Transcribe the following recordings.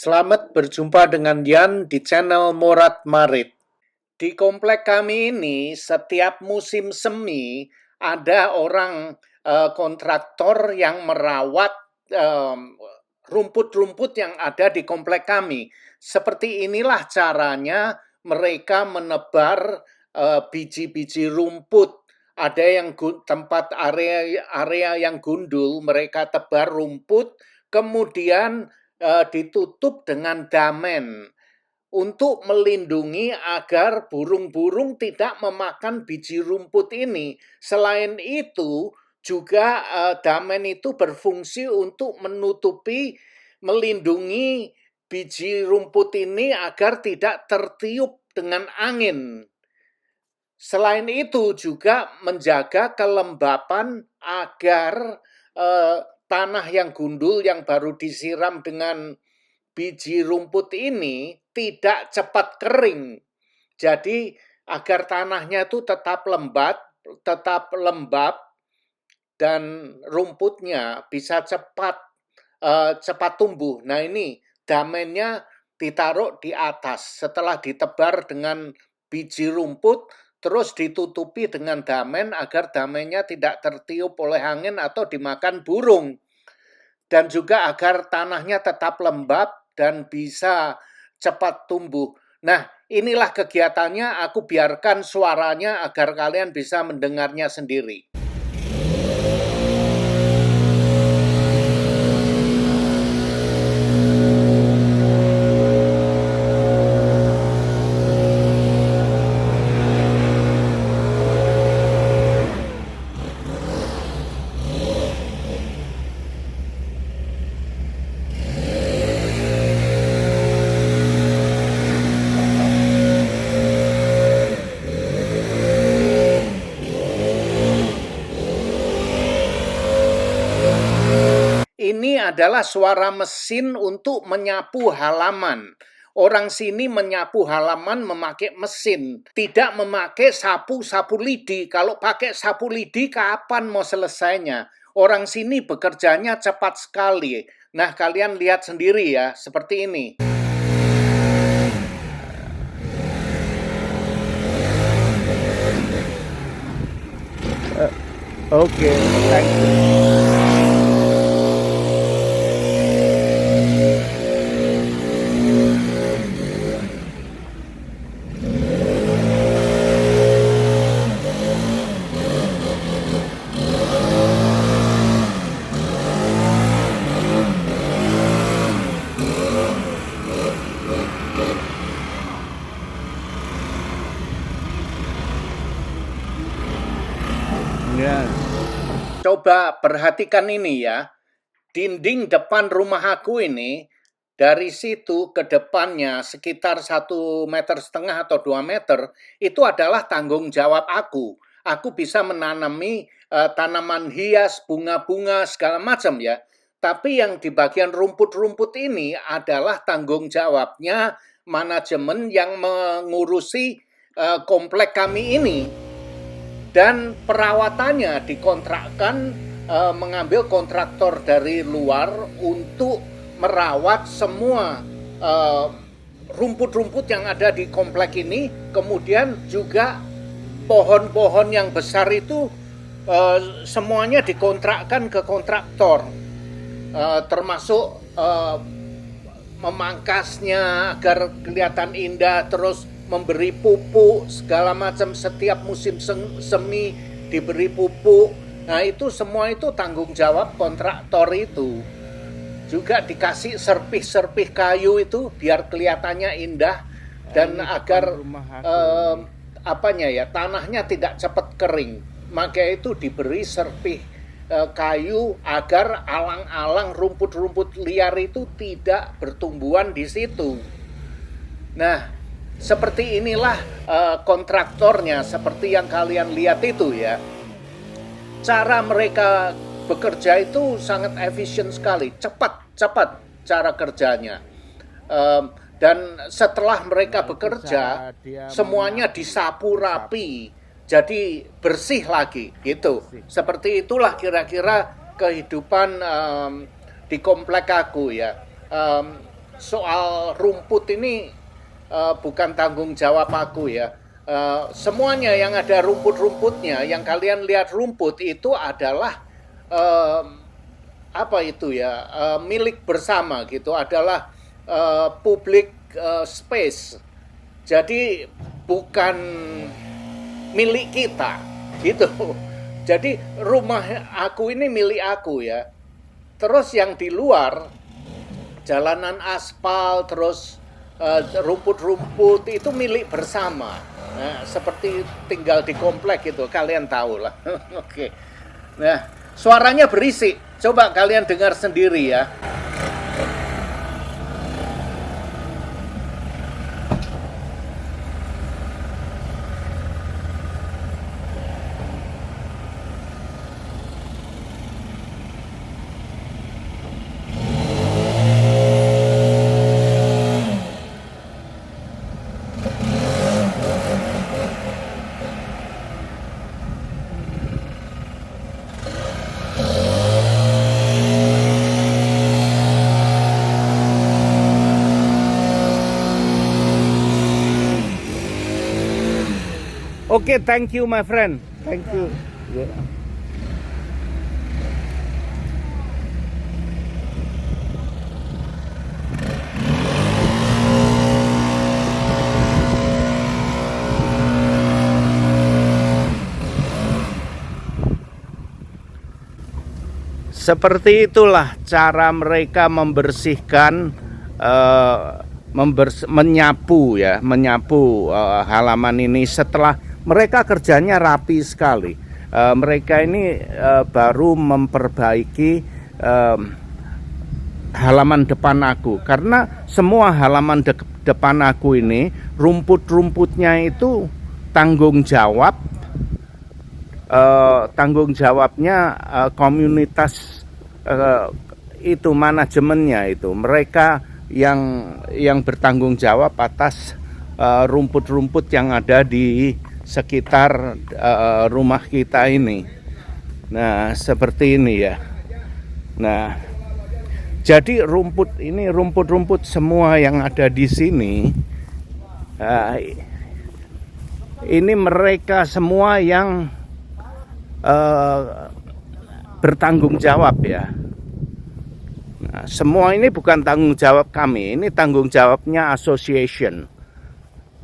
Selamat berjumpa dengan Yan di channel Morat Marit. Di komplek kami ini setiap musim semi ada orang kontraktor yang merawat rumput-rumput yang ada di komplek kami. Seperti inilah caranya mereka menebar biji-biji rumput. Ada yang tempat area yang gundul, mereka tebar rumput, kemudian ditutup dengan damen untuk melindungi agar burung-burung tidak memakan biji rumput ini. Selain itu, juga damen itu berfungsi untuk melindungi biji rumput ini agar tidak tertiup dengan angin. Selain itu juga menjaga kelembapan agar tanah yang gundul yang baru disiram dengan biji rumput ini tidak cepat kering. Jadi agar tanahnya itu tetap lembab dan rumputnya bisa cepat tumbuh. Nah ini damennya ditaruh di atas setelah ditebar dengan biji rumput, terus ditutupi dengan damen agar damennya tidak tertiup oleh angin atau dimakan burung. Dan juga agar tanahnya tetap lembab dan bisa cepat tumbuh. Nah, inilah kegiatannya, aku biarkan suaranya agar kalian bisa mendengarnya sendiri. Ini adalah suara mesin untuk menyapu halaman. Orang sini menyapu halaman memakai mesin, tidak memakai sapu lidi. Kalau pakai sapu lidi, kapan mau selesainya? Orang sini bekerjanya cepat sekali. Nah, kalian lihat sendiri ya, seperti ini. Oke, thank you. Coba perhatikan ini ya, dinding depan rumah aku ini, dari situ ke depannya sekitar 1,5 meter atau 2 meter, itu adalah tanggung jawab aku. Aku bisa menanami tanaman hias, bunga-bunga, segala macam ya. Tapi yang di bagian rumput-rumput ini adalah tanggung jawabnya manajemen yang mengurusi komplek kami ini. Dan perawatannya dikontrakkan mengambil kontraktor dari luar untuk merawat semua rumput-rumput yang ada di komplek ini. Kemudian juga pohon-pohon yang besar itu semuanya dikontrakkan ke kontraktor, termasuk memangkasnya agar kelihatan indah, terus memberi pupuk segala macam. Setiap musim semi diberi pupuk. Nah itu semua itu tanggung jawab kontraktor itu. Juga dikasih serpih kayu itu biar kelihatannya indah dan agar tanahnya tidak cepat kering. Maka itu diberi serpih kayu agar alang-alang rumput-rumput liar itu tidak bertumbuhan di situ. Nah, seperti inilah kontraktornya, seperti yang kalian lihat itu ya. Cara mereka bekerja itu sangat efisien sekali, cepat cara kerjanya. Dan setelah mereka bekerja, semuanya disapu rapi, jadi bersih lagi gitu. Seperti itulah kira-kira kehidupan di komplek aku ya. soal rumput ini bukan tanggung jawab aku ya. Semuanya yang ada rumput-rumputnya, yang kalian lihat rumput itu adalah eh, apa itu ya, milik bersama gitu, adalah public space. Jadi bukan milik kita gitu. Jadi rumah aku ini milik aku ya. Terus yang di luar, jalanan aspal, terus rumput-rumput itu milik bersama. Nah, seperti tinggal di komplek itu, kalian tahu lah. Oke. Nah, suaranya berisik. Coba kalian dengar sendiri ya. Oke, thank you my friend. Thank you. Yeah. Seperti itulah cara mereka membersihkan, menyapu ya, menyapu halaman ini. Setelah mereka kerjanya rapi sekali. Mereka ini baru memperbaiki halaman depan aku, karena semua halaman depan aku ini rumput-rumputnya itu tanggung jawabnya komunitas itu, manajemennya itu, mereka yang bertanggung jawab atas rumput-rumput yang ada di sekitar rumah kita ini. Nah, seperti ini ya. Nah, jadi rumput-rumput semua yang ada di sini, ini mereka semua yang bertanggung jawab ya. Nah, semua ini bukan tanggung jawab kami, ini tanggung jawabnya association.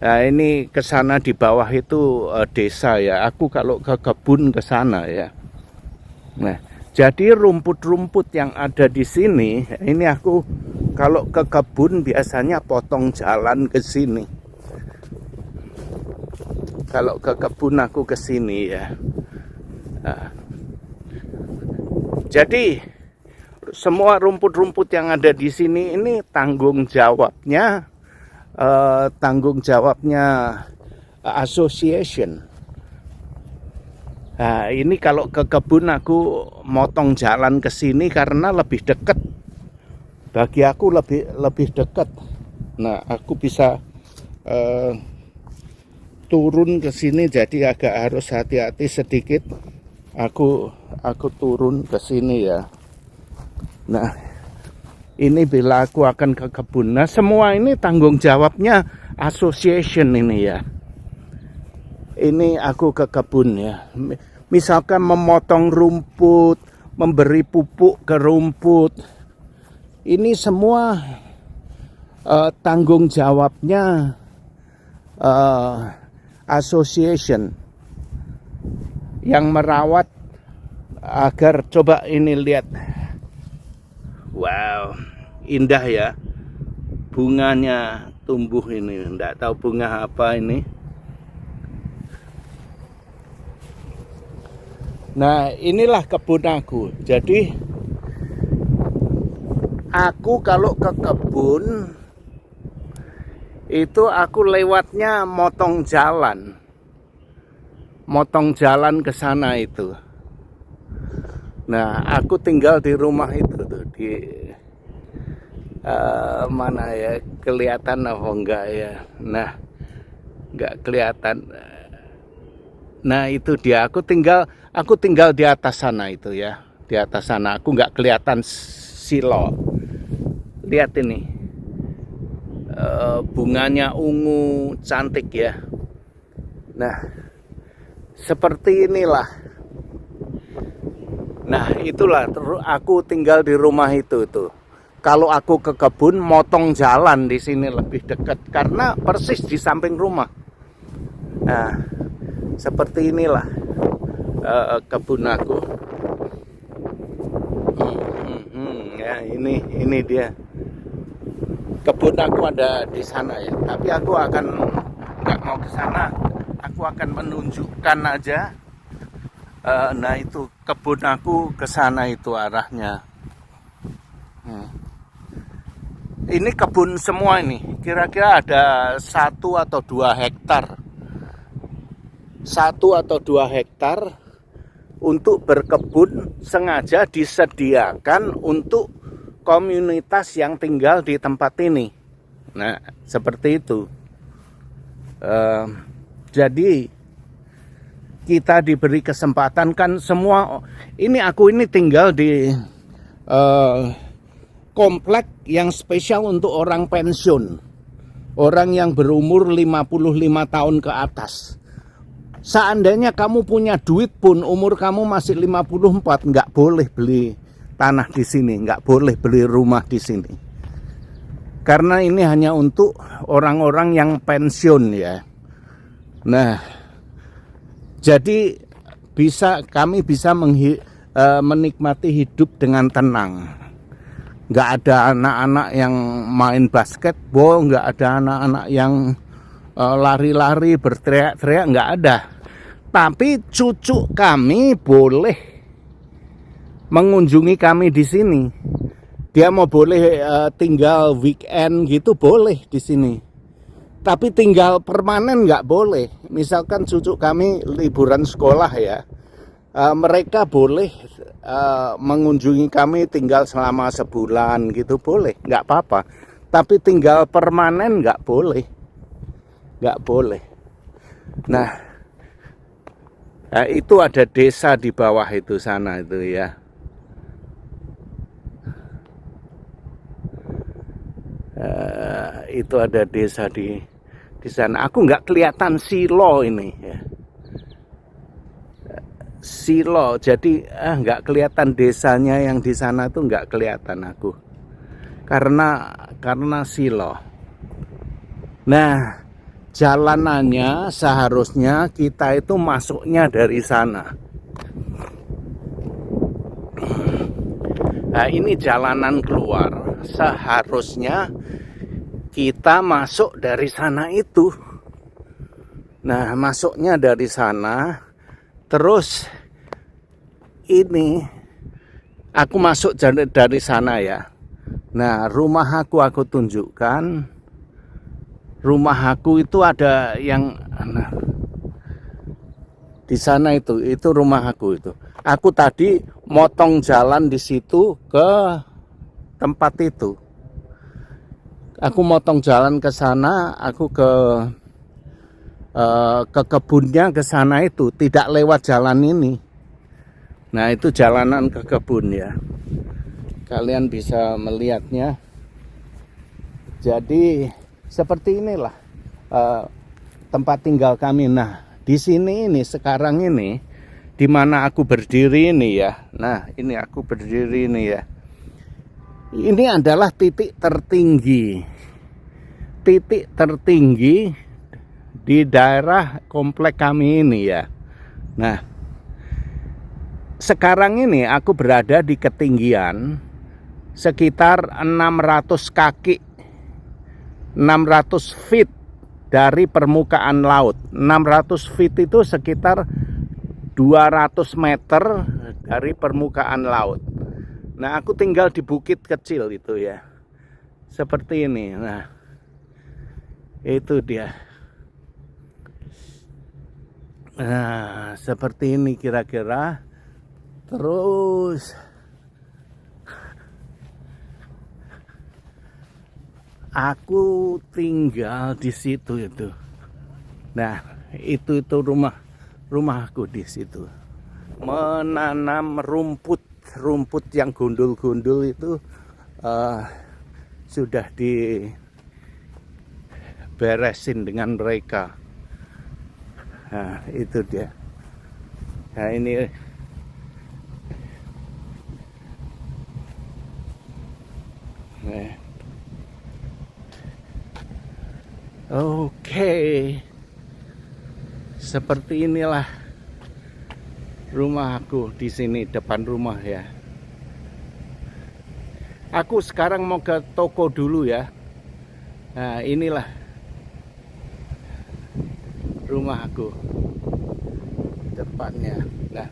Nah, ini ke sana di bawah itu desa ya. Aku kalau ke kebun ke sana ya. Nah, jadi rumput-rumput yang ada di sini, ini aku kalau ke kebun biasanya potong jalan ke sini. Kalau ke kebun aku ke sini ya. Nah, jadi semua rumput-rumput yang ada di sini ini tanggung jawabnya association. Nah, ini kalau ke kebun aku motong jalan ke sini karena lebih dekat. Bagi aku lebih dekat. Nah, aku bisa turun ke sini, jadi agak harus hati-hati sedikit. Aku turun ke sini ya. Nah, ini bila aku akan ke kebun. Nah, semua ini tanggung jawabnya association ini ya. Ini aku ke kebun ya. Misalkan memotong rumput, memberi pupuk ke rumput. Ini semua tanggung jawabnya association yang merawat agar, coba ini lihat. Wow, indah ya. Bunganya tumbuh ini, enggak tahu bunga apa ini. Nah, inilah kebun aku. Jadi aku kalau ke kebun itu aku lewatnya motong jalan ke sana itu. Nah, aku tinggal di rumah itu tuh, di mana ya, kelihatan apa enggak ya? Nah, enggak kelihatan. Nah, itu dia. Aku tinggal di atas sana itu ya. Di atas sana aku enggak kelihatan silo. Lihat ini. bunganya ungu, cantik ya. Nah, seperti inilah. Nah, itulah aku tinggal di rumah itu tuh. Kalau aku ke kebun, motong jalan di sini lebih dekat karena persis di samping rumah. Nah, seperti inilah kebun aku. Ya, ini dia. Kebun aku ada di sana ya. Tapi aku akan nggak mau ke sana. Aku akan menunjukkan aja. Nah itu kebun aku ke sana itu arahnya. Ini kebun semua ini. Kira-kira ada 1 atau 2 hektar. 1 atau 2 hektar untuk berkebun sengaja disediakan untuk komunitas yang tinggal di tempat ini. Nah, seperti itu. Jadi kita diberi kesempatan kan semua. Aku ini tinggal di komplek yang spesial untuk orang pensiun. Orang yang berumur 55 tahun ke atas. Seandainya kamu punya duit pun umur kamu masih 54, nggak boleh beli tanah di sini, nggak boleh beli rumah di sini. Karena ini hanya untuk orang-orang yang pensiun ya. Nah, jadi kami bisa menikmati hidup dengan tenang. Nggak ada anak-anak yang main basketball, nggak ada anak-anak yang lari-lari berteriak-teriak, nggak ada. Tapi cucu kami boleh mengunjungi kami di sini. Dia mau boleh tinggal weekend gitu boleh di sini. Tapi tinggal permanen nggak boleh. Misalkan cucu kami liburan sekolah ya, mereka boleh mengunjungi kami tinggal selama sebulan gitu boleh, nggak apa-apa. Tapi tinggal permanen nggak boleh, nggak boleh. Nah, itu ada desa di bawah itu sana itu ya. Itu ada desa di sana. Aku nggak kelihatan silo ini ya. Silo, jadi nggak kelihatan desanya yang di sana tuh nggak kelihatan aku. Karena silo. Nah, jalanannya seharusnya kita itu masuknya dari sana. Nah, ini jalanan keluar. Seharusnya kita masuk dari sana itu. Nah, masuknya dari sana. Terus ini aku masuk dari sana ya. Nah, rumah aku tunjukkan. Rumah aku itu ada yang di sana itu rumah aku itu. Aku tadi motong jalan di situ ke tempat itu. Aku motong jalan ke sana, aku ke kebunnya ke sana itu, tidak lewat jalan ini. Nah, itu jalanan ke kebun ya. Kalian bisa melihatnya. Jadi seperti inilah tempat tinggal kami. Nah, di sini ini sekarang ini di mana aku berdiri ini ya. Nah, ini aku berdiri ini ya. Ini adalah titik tertinggi. Titik tertinggi di daerah komplek kami ini ya. Nah, sekarang ini aku berada di ketinggian sekitar 600 kaki. 600 feet dari permukaan laut. 600 feet itu sekitar 200 meter dari permukaan laut. Nah, aku tinggal di bukit kecil itu ya. Seperti ini. Nah, itu dia. Nah, seperti ini kira-kira. Terus aku tinggal di situ itu. Nah, itu rumah aku di situ. Menanam rumput yang gundul-gundul itu sudah beresin dengan mereka. Nah, itu dia. Nah, ini oke. Seperti inilah rumah aku di sini, depan rumah ya. Aku sekarang mau ke toko dulu ya. Nah, inilah rumah aku depannya. Nah,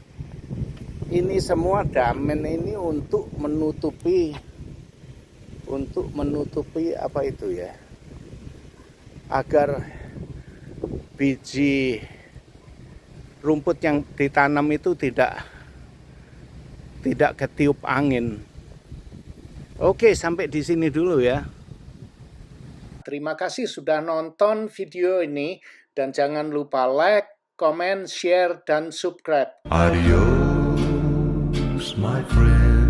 ini semua damen ini untuk menutupi apa itu ya, agar biji rumput yang ditanam itu tidak ketiup angin. Oke, sampai di sini dulu ya. Terima kasih sudah nonton video ini dan jangan lupa like, comment, share, dan subscribe. Adios, my friend.